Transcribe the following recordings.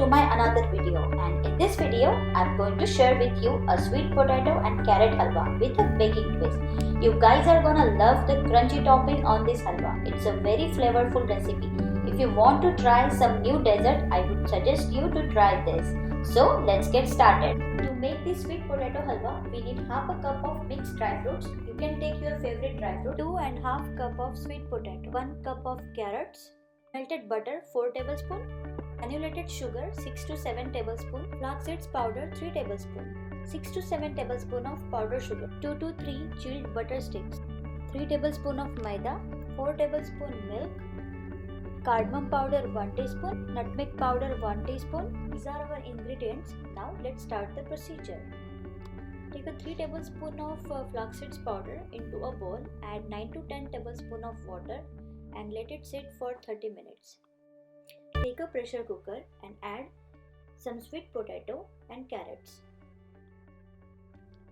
to my another video, and in this video I'm going to share with you a sweet potato and carrot halwa with a baking twist. You guys are gonna love the crunchy topping on this halwa. It's a very flavorful recipe. If you want to try some new dessert, I would suggest you to try this. So let's get started. To make this sweet potato halwa, we need half a cup of mixed dry fruits. You can take your favorite dry fruit. 2.5 cup of sweet potato, 1 cup of carrots, melted butter 4 tablespoons, granulated sugar 6 to 7 tablespoons, flax powder 3 tablespoons, 6 to 7 tablespoons of powder sugar, 2 to 3 chilled butter sticks, 3 tablespoons of maida, 4 tablespoons milk, cardamom powder 1 teaspoon, nutmeg powder 1 teaspoon. These are our ingredients. Now let's start the procedure. Take a 3 tablespoons of flax powder into a bowl, add 9 to 10 tablespoons of water and let it sit for 30 minutes. Take a pressure cooker and add some sweet potato and carrots.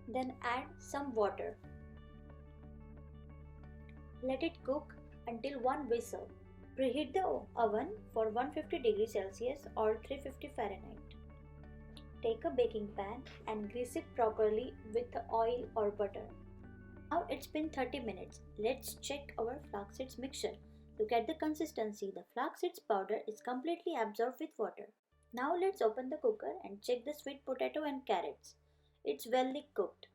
Then add some water. Let it cook until one whistle. Preheat the oven for 150 degrees Celsius or 350 Fahrenheit. Take a baking pan and grease it properly with oil or butter. Now it's been 30 minutes. Let's check our flax seeds mixture. Look at the consistency. The flax seeds powder is completely absorbed with water. Now let's open the cooker and check the sweet potato and carrots. It's well cooked.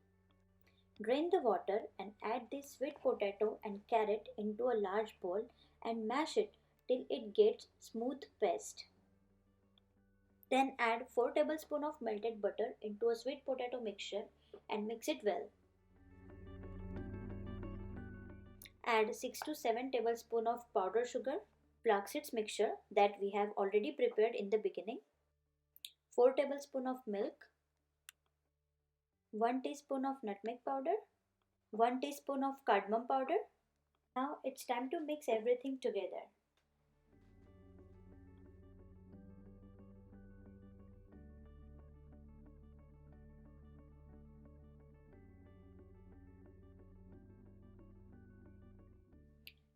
Drain the water and add this sweet potato and carrot into a large bowl and mash it till it gets smooth paste. Then add 4 tablespoons of melted butter into a sweet potato mixture and mix it well. Add 6 to 7 tablespoons of powder sugar, flax seeds mixture that we have already prepared in the beginning, 4 tablespoons of milk, 1 teaspoon of nutmeg powder, 1 teaspoon of cardamom powder. Now it's time to mix everything together.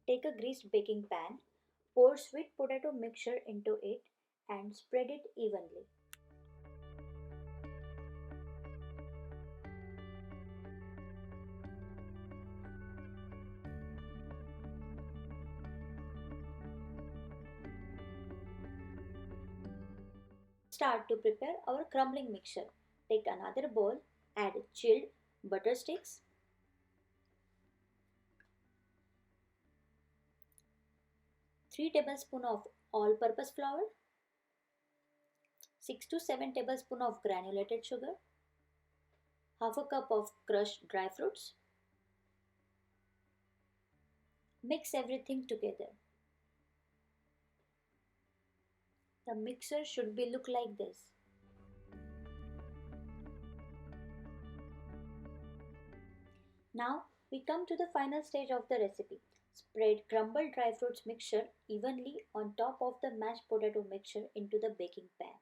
Take a greased baking pan, pour sweet potato mixture into it and spread it evenly. Start to prepare our crumbling mixture. Take another bowl, add chilled butter sticks, 3 tablespoons of all-purpose flour, 6 to 7 tablespoons of granulated sugar, half a cup of crushed dry fruits. Mix everything together. The mixture should look like this. Now we come to the final stage of the recipe. Spread crumbled dry fruits mixture evenly on top of the mashed potato mixture into the baking pan.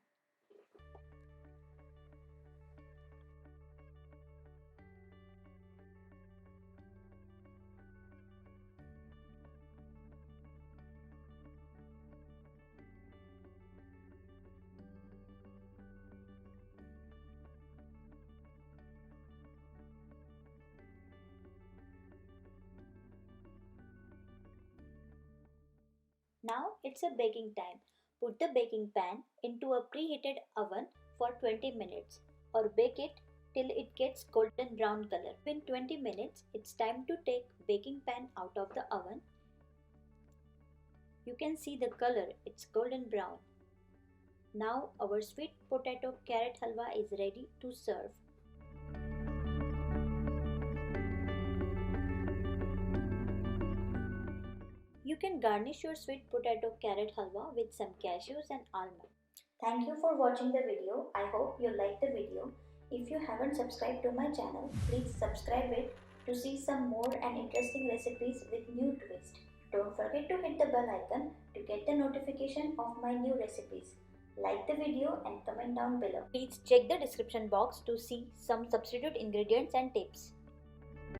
Now it's a baking time. Put the baking pan into a preheated oven for 20 minutes or bake it till it gets golden brown color. In 20 minutes, it's time to take baking pan out of the oven. You can see the color, it's golden brown. Now our sweet potato carrot halwa is ready to serve. You can garnish your sweet potato carrot halwa with some cashews and almonds. Thank you for watching the video. I hope you liked the video. If you haven't subscribed to my channel, please subscribe it to see some more and interesting recipes with new twist. Don't forget to hit the bell icon to get the notification of my new recipes. Like the video and comment down below. Please check the description box to see some substitute ingredients and tips.